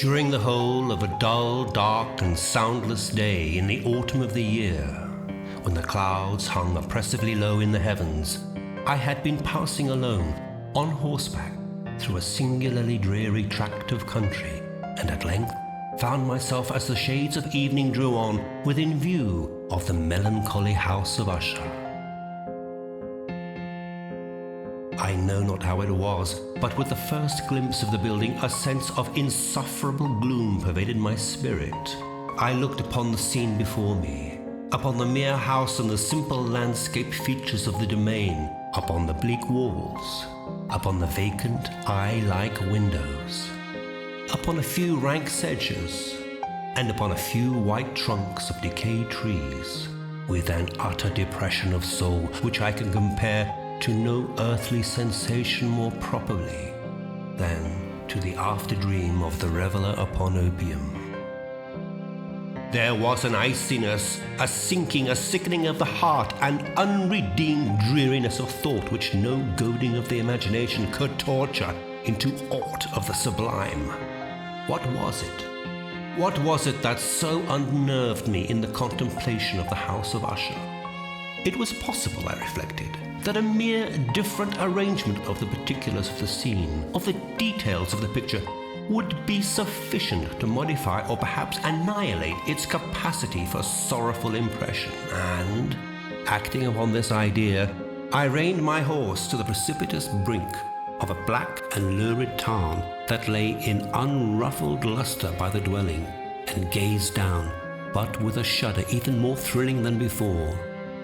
During the whole of a dull, dark and soundless day in the autumn of the year, when the clouds hung oppressively low in the heavens, I had been passing alone, on horseback, through a singularly dreary tract of country, and at length found myself, as the shades of evening drew on, within view of the melancholy house of Usher. I know not how it was, but with the first glimpse of the building, a sense of insufferable gloom pervaded my spirit. I looked upon the scene before me, upon the mere house and the simple landscape features of the domain, upon the bleak walls, upon the vacant eye-like windows, upon a few rank sedges, and upon a few white trunks of decayed trees, with an utter depression of soul which I can compare to no earthly sensation more properly than to the after-dream of the reveller upon opium. There was an iciness, a sinking, a sickening of the heart, an unredeemed dreariness of thought which no goading of the imagination could torture into aught of the sublime. What was it? What was it that so unnerved me in the contemplation of the house of Usher? It was possible, I reflected, that a mere different arrangement of the particulars of the scene, of the details of the picture, would be sufficient to modify or perhaps annihilate its capacity for sorrowful impression, and, acting upon this idea, I reined my horse to the precipitous brink of a black and lurid tarn that lay in unruffled lustre by the dwelling, and gazed down, but with a shudder even more thrilling than before,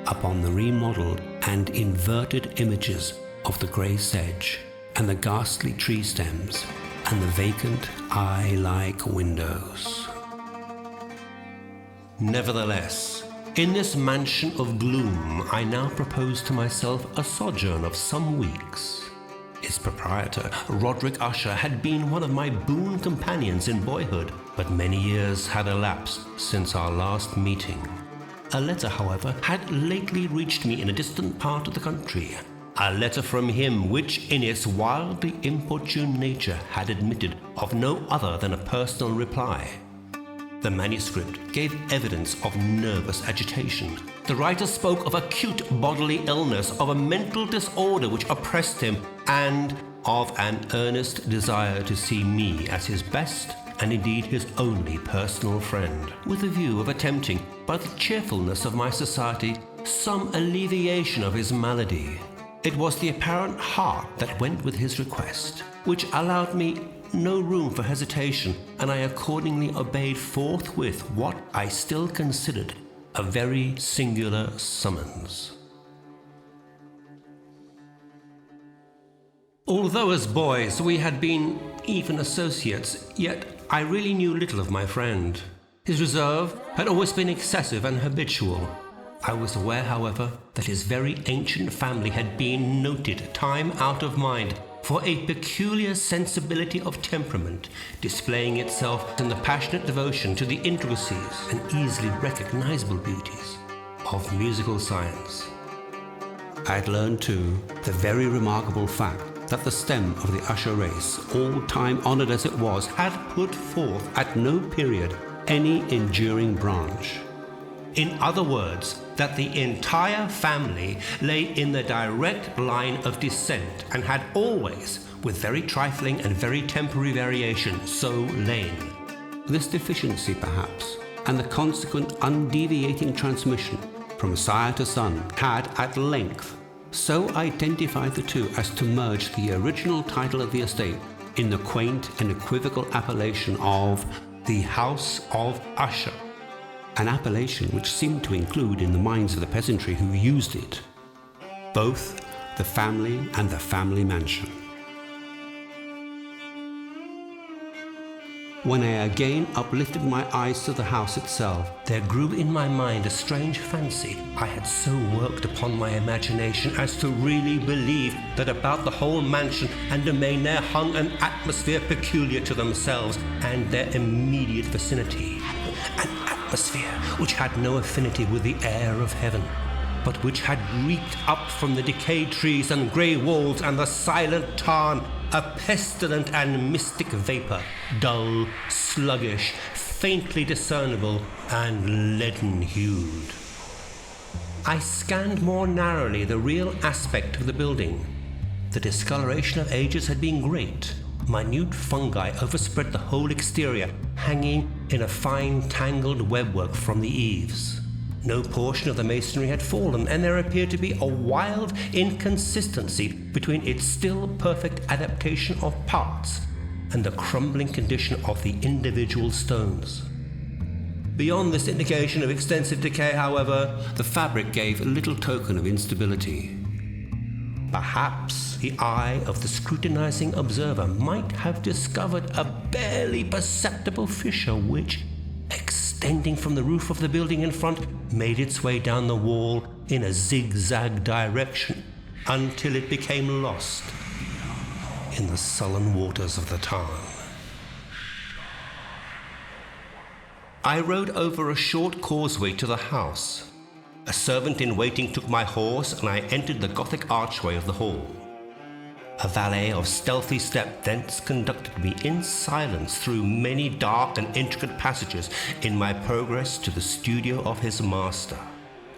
upon the remodelled and inverted images of the grey sedge, and the ghastly tree stems, and the vacant eye-like windows. Nevertheless, in this mansion of gloom I now proposed to myself a sojourn of some weeks. Its proprietor, Roderick Usher, had been one of my boon companions in boyhood, but many years had elapsed since our last meeting. A letter, however, had lately reached me in a distant part of the country. A letter from him which, in its wildly importune nature, had admitted of no other than a personal reply. The manuscript gave evidence of nervous agitation. The writer spoke of acute bodily illness, of a mental disorder which oppressed him, and of an earnest desire to see me as his best and indeed his only personal friend, with a view of attempting, by the cheerfulness of my society, some alleviation of his malady. It was the apparent heart that went with his request, which allowed me no room for hesitation, and I accordingly obeyed forthwith what I still considered a very singular summons. Although as boys we had been even associates, yet I really knew little of my friend. His reserve had always been excessive and habitual. I was aware, however, that his very ancient family had been noted, time out of mind, for a peculiar sensibility of temperament, displaying itself in the passionate devotion to the intricacies and easily recognizable beauties of musical science. I had learned, too, the very remarkable fact that the stem of the Usher race, all time honoured as it was, had put forth at no period any enduring branch. In other words, that the entire family lay in the direct line of descent and had always, with very trifling and very temporary variation, so lain. This deficiency, perhaps, and the consequent undeviating transmission from sire to son had at length so identified the two as to merge the original title of the estate in the quaint and equivocal appellation of the House of Usher, an appellation which seemed to include in the minds of the peasantry who used it both the family and the family mansion. When I again uplifted my eyes to the house itself, there grew in my mind a strange fancy. I had so worked upon my imagination as to really believe that about the whole mansion and domain there hung an atmosphere peculiar to themselves and their immediate vicinity, an atmosphere which had no affinity with the air of heaven, but which had reeked up from the decayed trees and grey walls and the silent tarn, a pestilent and mystic vapour, dull, sluggish, faintly discernible, and leaden-hued. I scanned more narrowly the real aspect of the building. The discoloration of ages had been great. Minute fungi overspread the whole exterior, hanging in a fine tangled webwork from the eaves. No portion of the masonry had fallen, and there appeared to be a wild inconsistency between its still perfect adaptation of parts and the crumbling condition of the individual stones. Beyond this indication of extensive decay, however, the fabric gave little token of instability. Perhaps the eye of the scrutinizing observer might have discovered a barely perceptible fissure which, extending from the roof of the building in front, made its way down the wall in a zigzag direction until it became lost in the sullen waters of the Tarn. I rode over a short causeway to the house. A servant in waiting took my horse, and I entered the Gothic archway of the hall. A valet of stealthy step thence conducted me in silence through many dark and intricate passages in my progress to the studio of his master.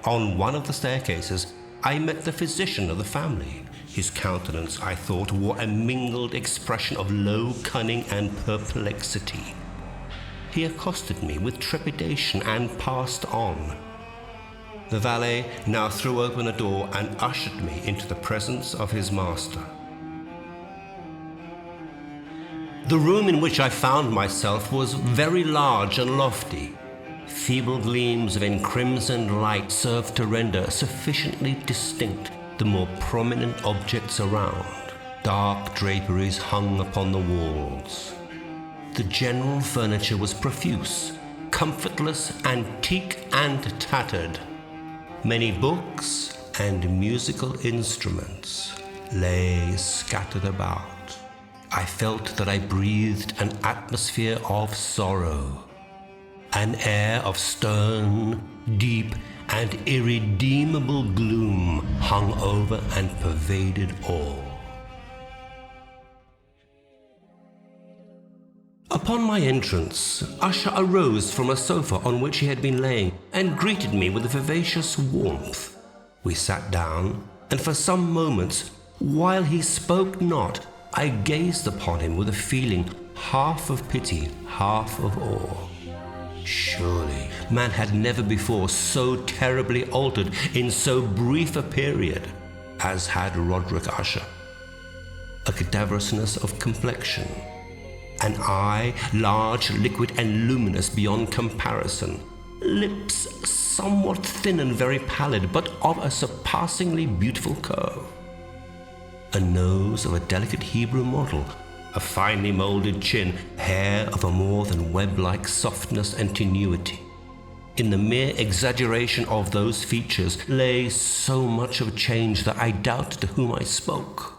On one of the staircases, I met the physician of the family. His countenance, I thought, wore a mingled expression of low cunning and perplexity. He accosted me with trepidation and passed on. The valet now threw open a door and ushered me into the presence of his master. The room in which I found myself was very large and lofty. Feeble gleams of encrimsoned light served to render sufficiently distinct the more prominent objects around. Dark draperies hung upon the walls. The general furniture was profuse, comfortless, antique, and tattered. Many books and musical instruments lay scattered about. I felt that I breathed an atmosphere of sorrow. An air of stern, deep, and irredeemable gloom hung over and pervaded all. Upon my entrance, Usher arose from a sofa on which he had been laying and greeted me with a vivacious warmth. We sat down, and for some moments, while he spoke not, I gazed upon him with a feeling half of pity, half of awe. Surely man had never before so terribly altered in so brief a period as had Roderick Usher. A cadaverousness of complexion, an eye large, liquid, and luminous beyond comparison, lips somewhat thin and very pallid, but of a surpassingly beautiful curve, a nose of a delicate Hebrew model, a finely molded chin, hair of a more than web-like softness and tenuity. In the mere exaggeration of those features lay so much of change that I doubted to whom I spoke.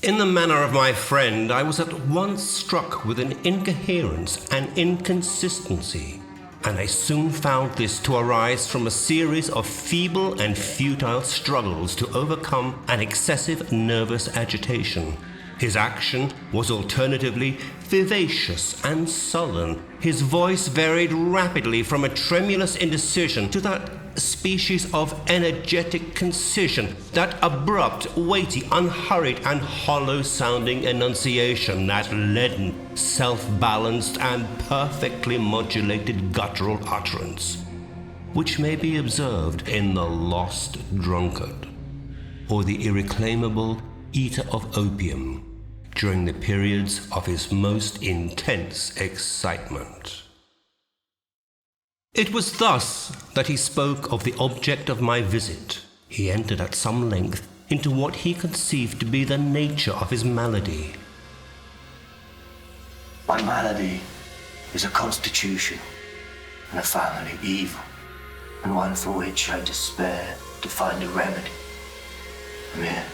In the manner of my friend, I was at once struck with an incoherence and inconsistency, and I soon found this to arise from a series of feeble and futile struggles to overcome an excessive nervous agitation. His action was alternatively vivacious and sullen. His voice varied rapidly from a tremulous indecision to that species of energetic concision, that abrupt, weighty, unhurried, and hollow-sounding enunciation, that leaden, self-balanced, and perfectly modulated guttural utterance, which may be observed in the lost drunkard, or the irreclaimable eater of opium, during the periods of his most intense excitement. It was thus that he spoke of the object of my visit. He entered at some length into what he conceived to be the nature of his malady. My malady is a constitution and a family evil, and one for which I despair to find a remedy. A mere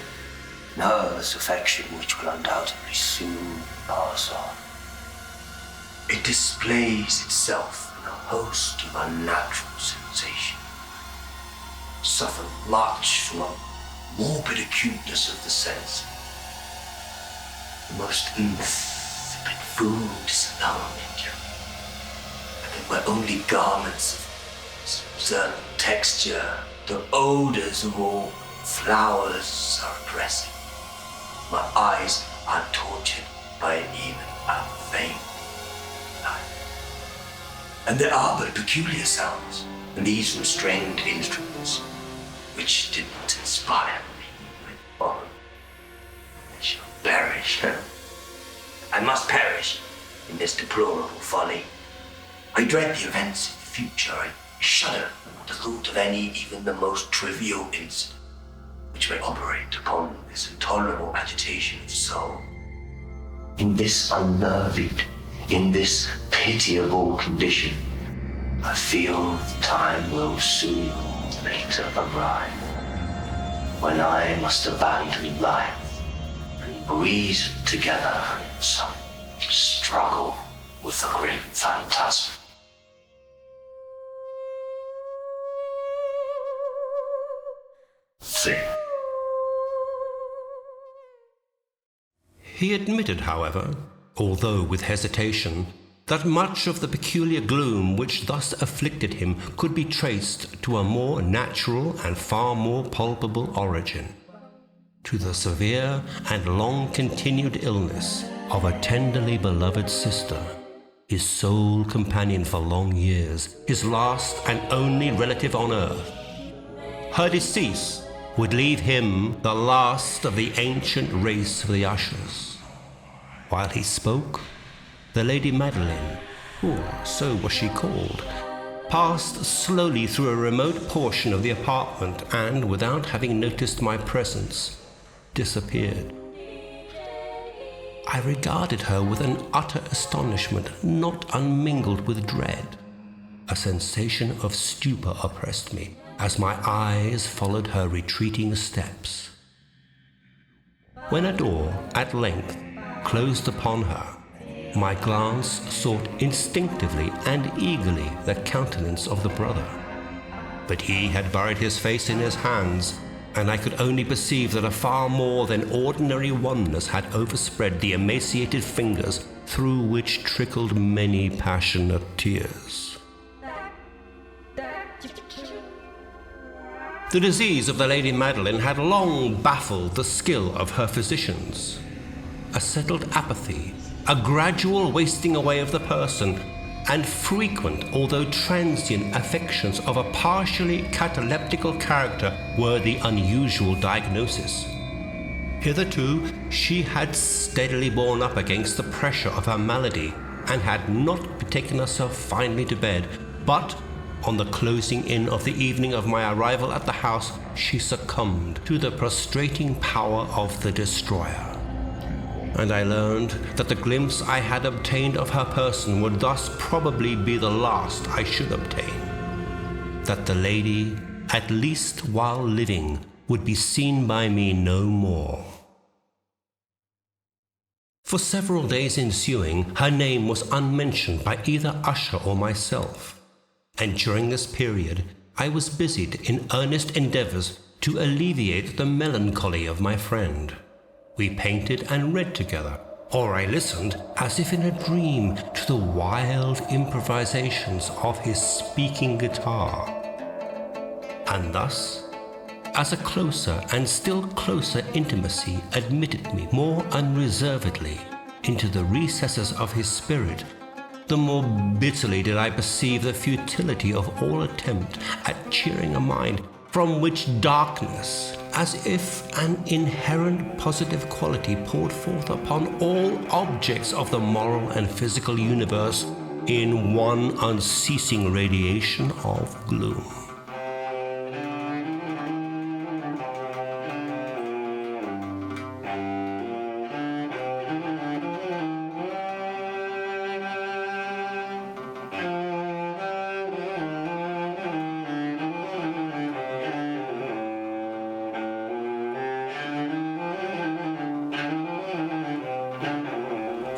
nervous affection which will undoubtedly soon pass on. It displays itself in a host of unnatural sensations, suffer much from a morbid acuteness of the sense. The most insipid food is alarming you. I can wear only garments of certain texture. The odors of all flowers are oppressive. My eyes are tortured by even a faint light. And there are but peculiar sounds, and these from stringed instruments, which didn't inspire me with horror. I shall perish. I must perish in this deplorable folly. I dread the events of the future. I shudder at the thought of any, even the most trivial incident, which may operate upon this intolerable agitation of soul. In this unnerved, in this pitiable condition, I feel the time will soon later arrive, when I must abandon life and breathe together in some struggle with the great phantasm. He admitted, however, although with hesitation, that much of the peculiar gloom which thus afflicted him could be traced to a more natural and far more palpable origin, to the severe and long-continued illness of a tenderly beloved sister, his sole companion for long years, his last and only relative on earth. Her decease would leave him the last of the ancient race of the Ushers. While he spoke, the Lady Madeline, so was she called, passed slowly through a remote portion of the apartment and, without having noticed my presence, disappeared. I regarded her with an utter astonishment not unmingled with dread. A sensation of stupor oppressed me as my eyes followed her retreating steps. When a door, at length, closed upon her, my glance sought instinctively and eagerly the countenance of the brother. But he had buried his face in his hands, and I could only perceive that a far more than ordinary wanness had overspread the emaciated fingers through which trickled many passionate tears. The disease of the Lady Madeline had long baffled the skill of her physicians. A settled apathy, a gradual wasting away of the person, and frequent, although transient, affections of a partially cataleptical character were the unusual diagnosis. Hitherto, she had steadily borne up against the pressure of her malady and had not betaken herself finally to bed, but on the closing in of the evening of my arrival at the house, she succumbed to the prostrating power of the destroyer. And I learned that the glimpse I had obtained of her person would thus probably be the last I should obtain. That the lady, at least while living, would be seen by me no more. For several days ensuing, her name was unmentioned by either Usher or myself, and during this period I was busied in earnest endeavors to alleviate the melancholy of my friend. We painted and read together, or I listened, as if in a dream, to the wild improvisations of his speaking guitar. And thus, as a closer and still closer intimacy admitted me more unreservedly into the recesses of his spirit, the more bitterly did I perceive the futility of all attempt at cheering a mind from which darkness, as if an inherent positive quality, poured forth upon all objects of the moral and physical universe in one unceasing radiation of gloom.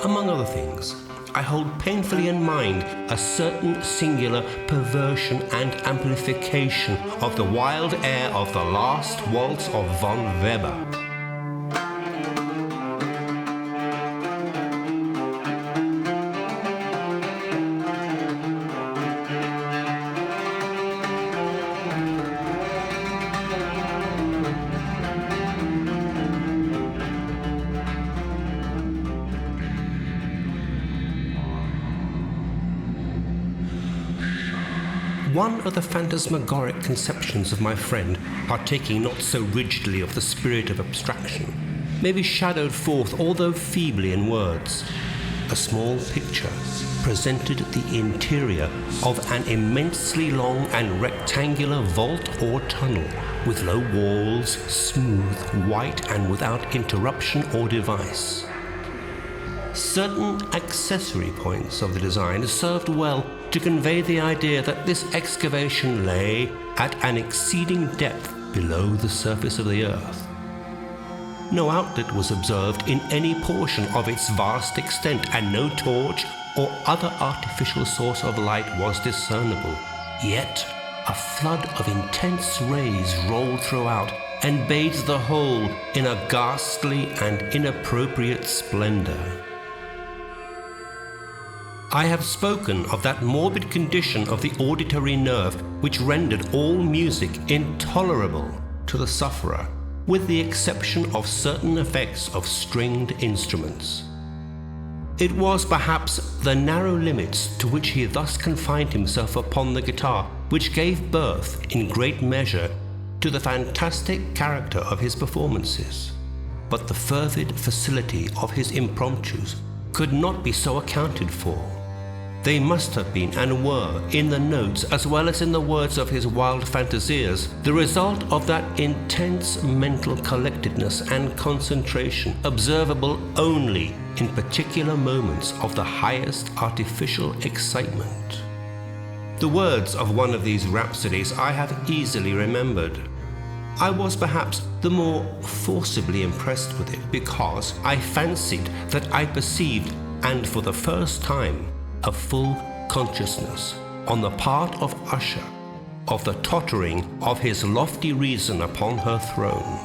Among other things, I hold painfully in mind a certain singular perversion and amplification of the wild air of the last waltz of von Weber. One of the phantasmagoric conceptions of my friend, partaking not so rigidly of the spirit of abstraction, may be shadowed forth, although feebly, in words. A small picture presented the interior of an immensely long and rectangular vault or tunnel, with low walls, smooth, white, and without interruption or device. Certain accessory points of the design served well to convey the idea that this excavation lay at an exceeding depth below the surface of the earth. No outlet was observed in any portion of its vast extent, and no torch or other artificial source of light was discernible. Yet a flood of intense rays rolled throughout and bathed the whole in a ghastly and inappropriate splendor. I have spoken of that morbid condition of the auditory nerve which rendered all music intolerable to the sufferer, with the exception of certain effects of stringed instruments. It was perhaps the narrow limits to which he thus confined himself upon the guitar which gave birth, in great measure, to the fantastic character of his performances. But the fervid facility of his impromptus could not be so accounted for. They must have been and were, in the notes as well as in the words of his wild fantasias, the result of that intense mental collectedness and concentration observable only in particular moments of the highest artificial excitement. The words of one of these rhapsodies I have easily remembered. I was perhaps the more forcibly impressed with it because I fancied that I perceived, and for the first time, a full consciousness on the part of Usher of the tottering of his lofty reason upon her throne.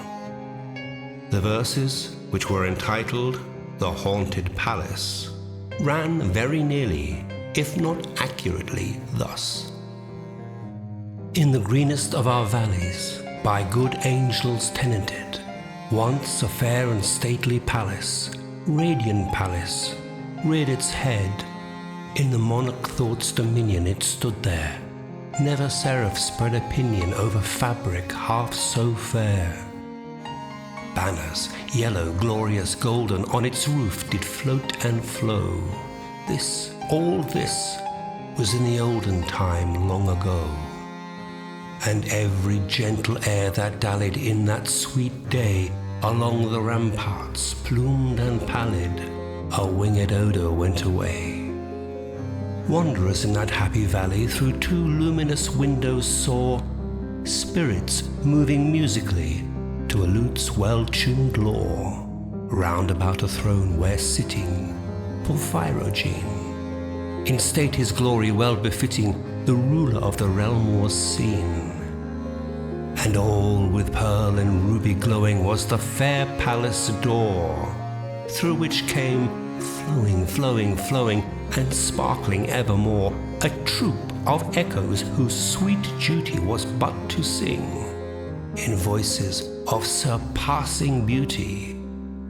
The verses, which were entitled The Haunted Palace, ran very nearly, if not accurately, thus. In the greenest of our valleys, by good angels tenanted, once a fair and stately palace, radiant palace, reared its head. In the monarch thought's dominion it stood there. Never seraph spread a pinion over fabric half so fair. Banners, yellow, glorious, golden, on its roof did float and flow. This, all this, was in the olden time long ago. And every gentle air that dallied in that sweet day along the ramparts, plumed and pallid, a winged odor went away. Wanderers in that happy valley through two luminous windows saw spirits moving musically to a lute's well-tuned law, round about a throne where sitting Porphyrogene, in state his glory well befitting, the ruler of the realm was seen. And all with pearl and ruby glowing was the fair palace door, through which came flowing, and sparkling evermore, a troop of echoes whose sweet duty was but to sing, in voices of surpassing beauty,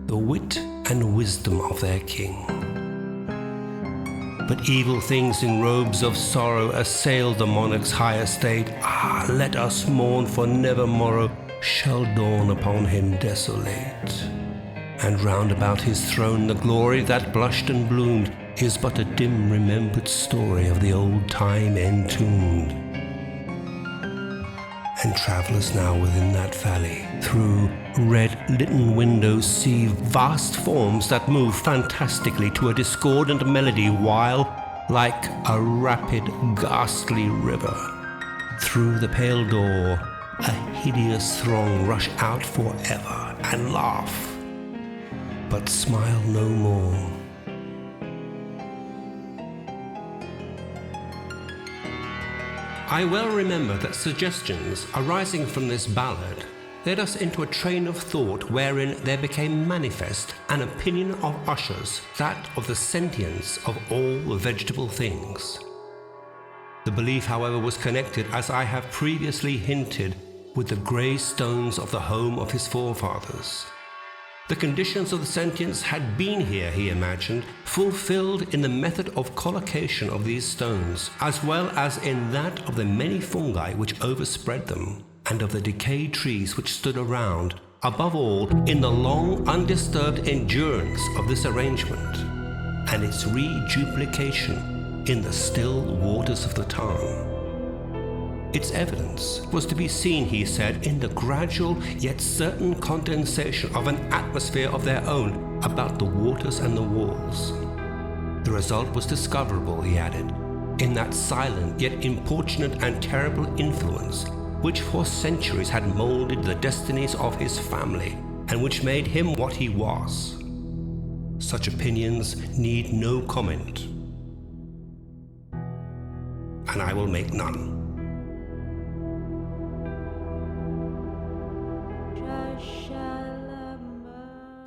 the wit and wisdom of their king. But evil things in robes of sorrow assailed the monarch's high estate. Ah, let us mourn, for never morrow shall dawn upon him desolate. And round about his throne the glory that blushed and bloomed is but a dim remembered story of the old time entombed. And travellers now within that valley, through red-litten windows see vast forms that move fantastically to a discordant melody, while, like a rapid, ghastly river, through the pale door a hideous throng rush out forever and laugh, but smile no more. I well remember that suggestions arising from this ballad led us into a train of thought wherein there became manifest an opinion of Usher's, that of the sentience of all vegetable things. The belief, however, was connected, as I have previously hinted, with the grey stones of the home of his forefathers. The conditions of the sentience had been here, he imagined, fulfilled in the method of collocation of these stones, as well as in that of the many fungi which overspread them, and of the decayed trees which stood around, above all in the long undisturbed endurance of this arrangement, and its reduplication in the still waters of the Tarn. Its evidence was to be seen, he said, in the gradual yet certain condensation of an atmosphere of their own about the waters and the walls. The result was discoverable, he added, in that silent yet importunate and terrible influence which for centuries had moulded the destinies of his family, and which made him what he was. Such opinions need no comment, and I will make none.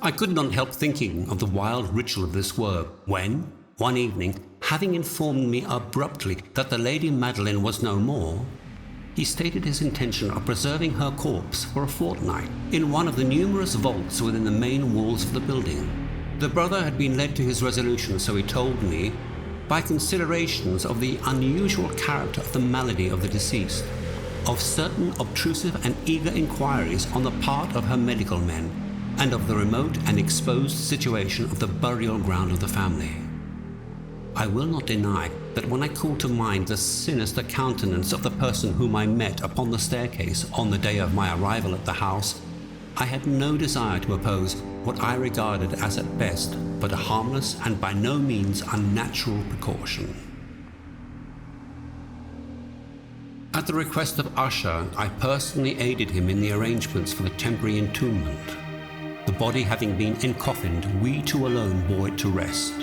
I could not help thinking of the wild ritual of this work when, one evening, having informed me abruptly that the Lady Madeline was no more, he stated his intention of preserving her corpse for a fortnight in one of the numerous vaults within the main walls of the building. The brother had been led to his resolution, so he told me, by considerations of the unusual character of the malady of the deceased, of certain obtrusive and eager inquiries on the part of her medical men, and of the remote and exposed situation of the burial ground of the family. I will not deny that when I called to mind the sinister countenance of the person whom I met upon the staircase on the day of my arrival at the house, I had no desire to oppose what I regarded as at best but a harmless and by no means unnatural precaution. At the request of Usher, I personally aided him in the arrangements for the temporary entombment. The body having been encoffined, we two alone bore it to rest.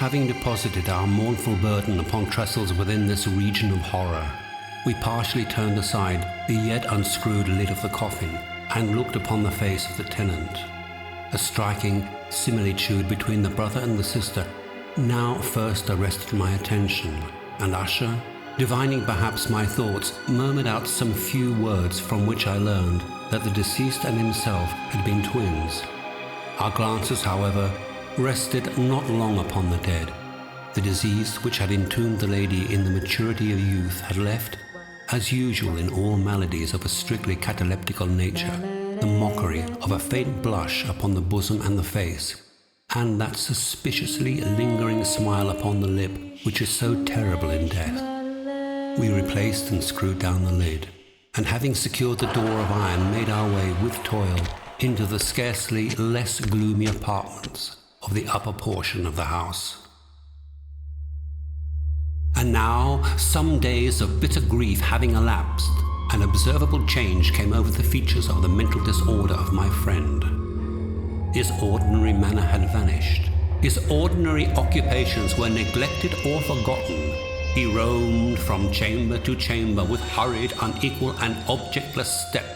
Having deposited our mournful burden upon trestles within this region of horror, we partially turned aside the yet unscrewed lid of the coffin and looked upon the face of the tenant. A striking similitude between the brother and the sister now first arrested my attention, and Usher, divining perhaps my thoughts, murmured out some few words from which I learned that the deceased and himself had been twins. Our glances, however, rested not long upon the dead. The disease which had entombed the lady in the maturity of youth had left, as usual in all maladies of a strictly cataleptical nature, the mockery of a faint blush upon the bosom and the face, and that suspiciously lingering smile upon the lip which is so terrible in death. We replaced and screwed down the lid, and having secured the door of iron, made our way with toil into the scarcely less gloomy apartments of the upper portion of the house. And now, some days of bitter grief having elapsed, an observable change came over the features of the mental disorder of my friend. His ordinary manner had vanished. His ordinary occupations were neglected or forgotten. He roamed from chamber to chamber with hurried, unequal, and objectless step.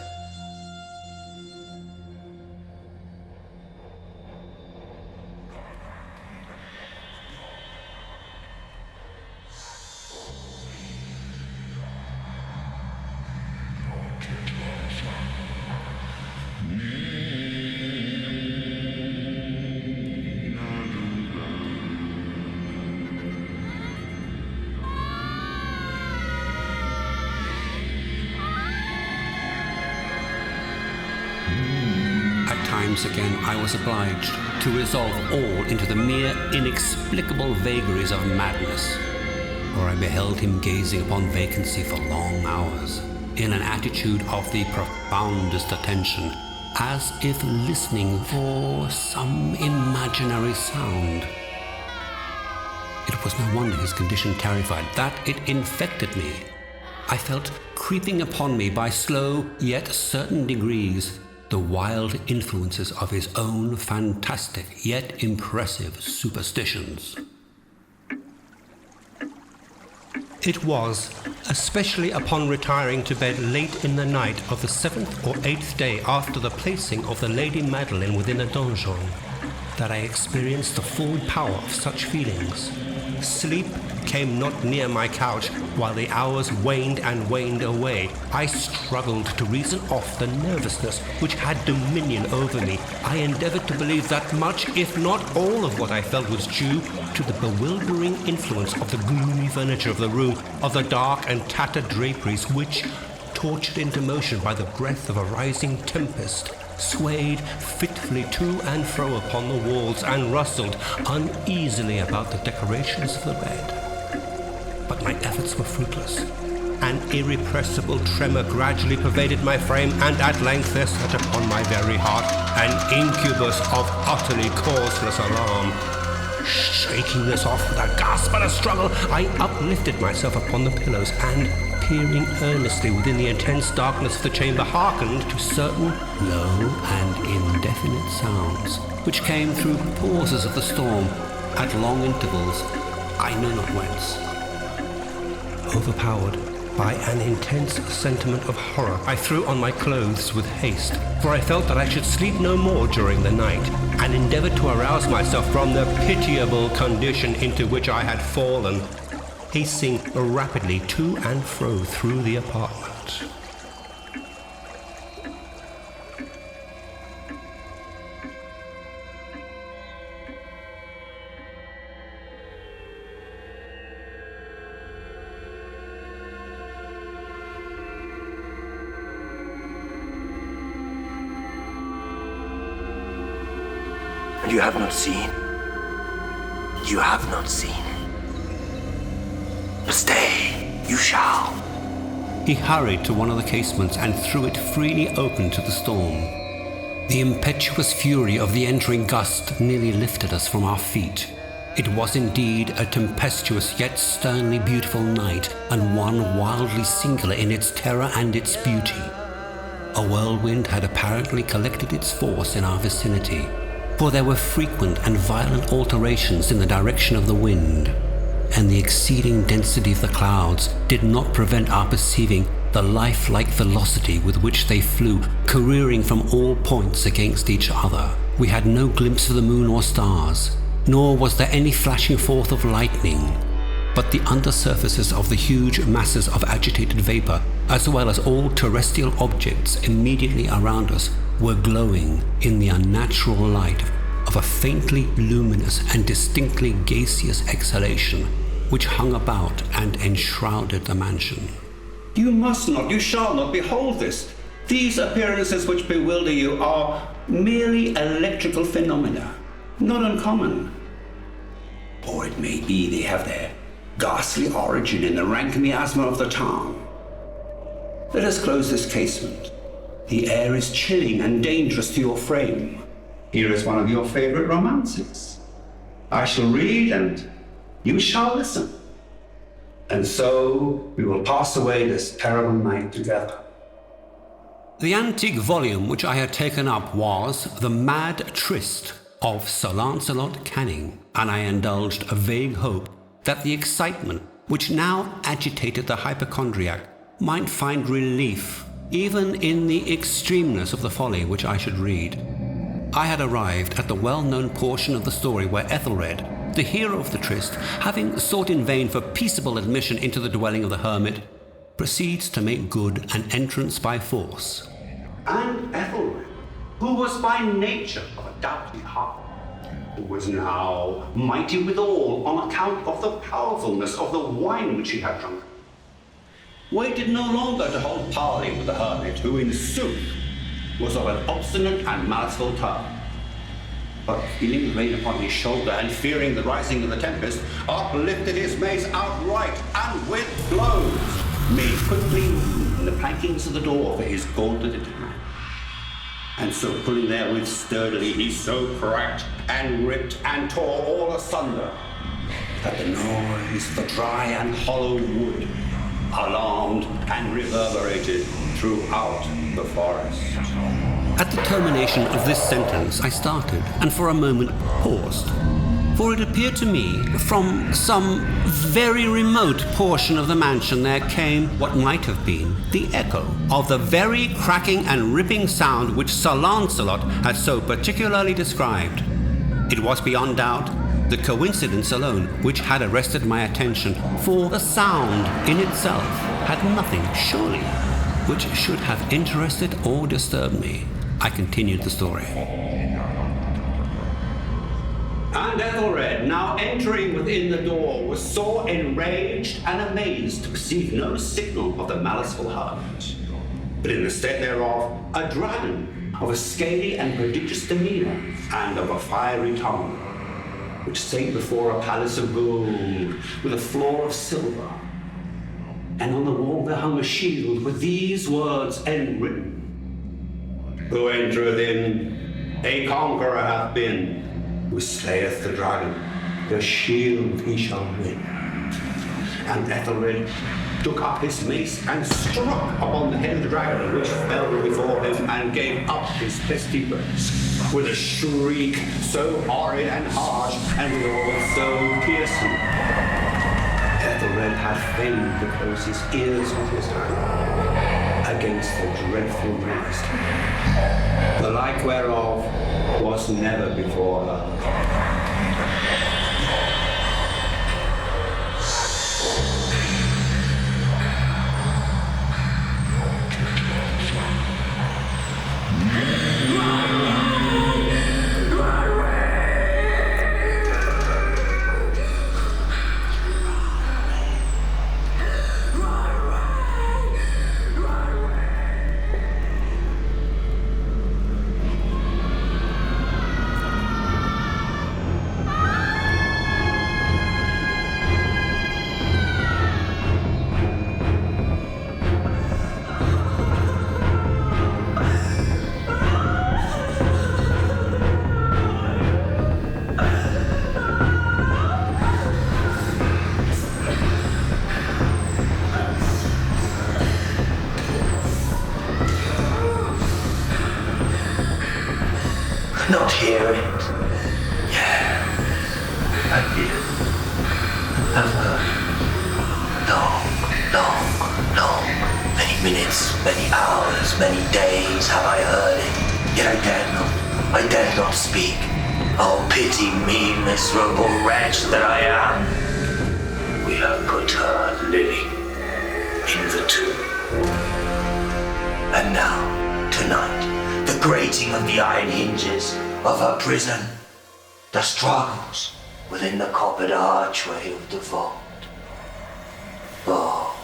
Again, I was obliged to resolve all into the mere inexplicable vagaries of madness, for I beheld him gazing upon vacancy for long hours, in an attitude of the profoundest attention, as if listening for some imaginary sound. It was no wonder his condition terrified, that it infected me. I felt creeping upon me by slow yet certain degrees the wild influences of his own fantastic yet impressive superstitions. It was, especially upon retiring to bed late in the night of the 7th or 8th day after the placing of the Lady Madeline within a donjon, that I experienced the full power of such feelings. Sleep came not near my couch while the hours waned and waned away. I struggled to reason off the nervousness which had dominion over me. I endeavored to believe that much, if not all, of what I felt was due to the bewildering influence of the gloomy furniture of the room, of the dark and tattered draperies which, tortured into motion by the breath of a rising tempest, swayed fitfully to and fro upon the walls and rustled uneasily about the decorations of the bed. But my efforts were fruitless. An irrepressible tremor gradually pervaded my frame, and at length there sat upon my very heart an incubus of utterly causeless alarm. Shaking this off with a gasp and a struggle, I uplifted myself upon the pillows and, peering earnestly within the intense darkness of the chamber, hearkened to certain low and indefinite sounds, which came through pauses of the storm, at long intervals, I know not whence. Overpowered by an intense sentiment of horror, I threw on my clothes with haste, for I felt that I should sleep no more during the night, and endeavored to arouse myself from the pitiable condition into which I had fallen, pacing rapidly to and fro through the apartment. And you have not seen. You have not seen. But stay, you shall. He hurried to one of the casements and threw it freely open to the storm. The impetuous fury of the entering gust nearly lifted us from our feet. It was indeed a tempestuous yet sternly beautiful night, and one wildly singular in its terror and its beauty. A whirlwind had apparently collected its force in our vicinity, for there were frequent and violent alterations in the direction of the wind, and the exceeding density of the clouds did not prevent our perceiving the lifelike velocity with which they flew, careering from all points against each other. We had no glimpse of the moon or stars, nor was there any flashing forth of lightning, but the undersurfaces of the huge masses of agitated vapor, as well as all terrestrial objects immediately around us, were glowing in the unnatural light of a faintly luminous and distinctly gaseous exhalation which hung about and enshrouded the mansion. You must not, you shall not behold this. These appearances which bewilder you are merely electrical phenomena, not uncommon. Or it may be they have their ghastly origin in the rank miasma of the town. Let us close this casement. The air is chilling and dangerous to your frame. Here is one of your favorite romances. I shall read and you shall listen. And so we will pass away this terrible night together. The antique volume which I had taken up was The Mad Tryst of Sir Lancelot Canning, and I indulged a vague hope that the excitement which now agitated the hypochondriac might find relief even in the extremeness of the folly which I should read. I had arrived at the well-known portion of the story where Ethelred, the hero of the tryst, having sought in vain for peaceable admission into the dwelling of the hermit, proceeds to make good an entrance by force. And Ethelred, who was by nature of a doughty heart, who was now mighty withal on account of the powerfulness of the wine which he had drunk, waited no longer to hold parley with the hermit, who in sooth was of an obstinate and masterful turn. But feeling the rain upon his shoulder and fearing the rising of the tempest, uplifted his mace outright and with blows made quickly in the plankings of the door for his gauntleted hand. And so pulling therewith sturdily, he so cracked and ripped and tore all asunder, that the noise of the dry and hollow wood alarmed and reverberated throughout the forest. At the termination of this sentence, I started, and for a moment paused. For it appeared to me, from some very remote portion of the mansion there came what might have been the echo of the very cracking and ripping sound which Sir Lancelot had so particularly described. It was beyond doubt the coincidence alone which had arrested my attention, for the sound in itself had nothing, surely, which should have interested or disturbed me. I continued the story. And Ethelred, now entering within the door, was sore enraged and amazed to perceive no signal of the maliceful hermit, but in the stead thereof a dragon of a scaly and prodigious demeanour and of a fiery tongue, which sate before a palace of gold with a floor of silver, and on the wall there hung a shield with these words enwritten: Who entereth in, a conqueror hath been. Who slayeth the dragon, the shield he shall win. And Ethelred took up his mace and struck upon the head of the dragon, which fell before him and gave up his vestibulars with a shriek so horrid and harsh, and withal so piercing. Ethelred had fain to close his ears with his hand against the dreadful blast, the like whereof was never before heard. Not hear it. Yeah, I did. I've heard. Long. Many minutes, many hours, many days have I heard it. Yet I dare not speak. Oh, pity me, miserable wretch that I am. We have put her living in the tomb. And now, tonight, the grating of the iron hinges of her prison, the struggles within the coppered archway of the vault. Oh,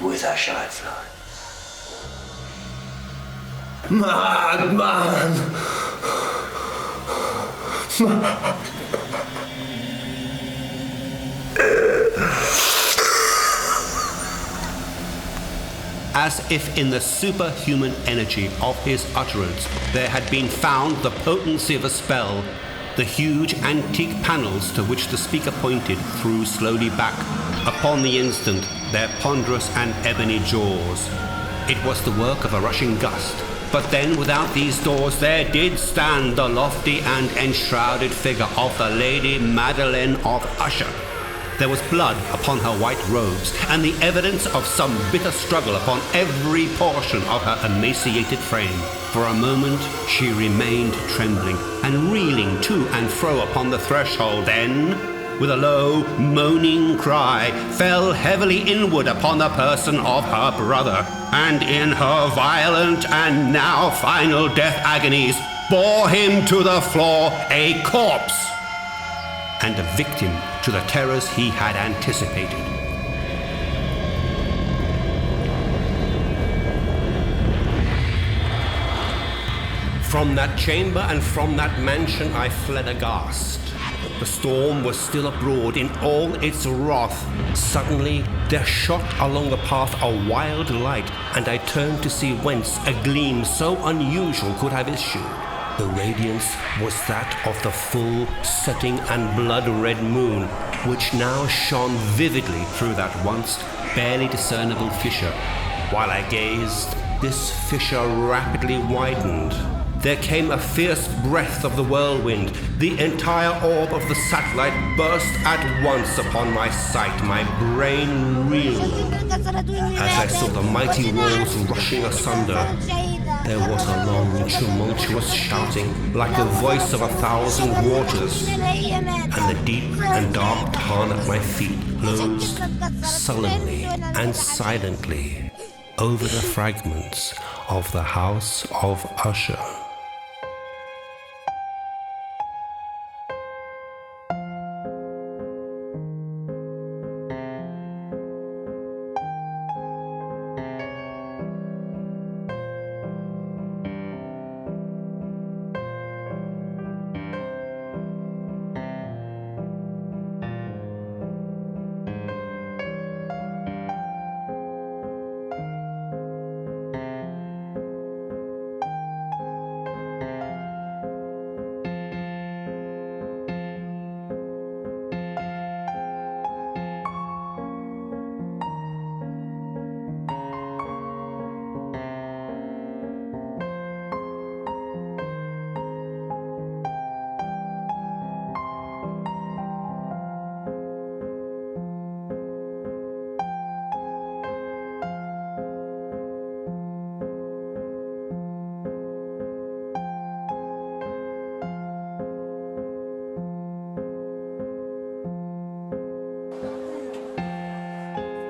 whither shall I fly? Madman! As if in the superhuman energy of his utterance there had been found the potency of a spell, the huge antique panels to which the speaker pointed threw slowly back, upon the instant, their ponderous and ebony jaws. It was the work of a rushing gust, but then without these doors there did stand the lofty and enshrouded figure of the Lady Madeleine of Usher. There was blood upon her white robes, and the evidence of some bitter struggle upon every portion of her emaciated frame. For a moment she remained trembling and reeling to and fro upon the threshold, then, with a low, moaning cry, fell heavily inward upon the person of her brother, and in her violent and now final death agonies bore him to the floor a corpse, and a victim to the terrors he had anticipated. From that chamber and from that mansion I fled aghast. the storm was still abroad in all its wrath, suddenly there shot along the path a wild light, and I turned to see whence a gleam so unusual could have issued. The radiance was that of the full setting and blood-red moon, which now shone vividly through that once barely discernible fissure. While I gazed, this fissure rapidly widened. There came a fierce breath of the whirlwind. The entire orb of the satellite burst at once upon my sight. My brain reeled as I saw the mighty walls rushing asunder. There was a long, tumultuous shouting, like the voice of 1,000 waters, and the deep and dark tarn at my feet closed sullenly and silently over the fragments of the house of Usher.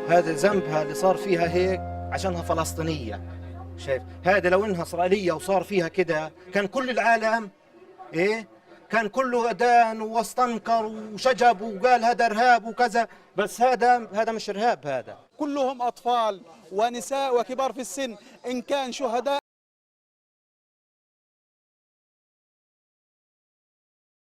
هذا ذنبها اللي صار فيها هيك عشانها فلسطينية. شايف هذا لو انها اسرائيلية وصار فيها كده كان كل العالم كان كله أدان واستنكر وشجب وقال هذا إرهاب وكذا، بس هذا مش إرهاب، هذا كلهم أطفال ونساء وكبار في السن، إن كان شهداء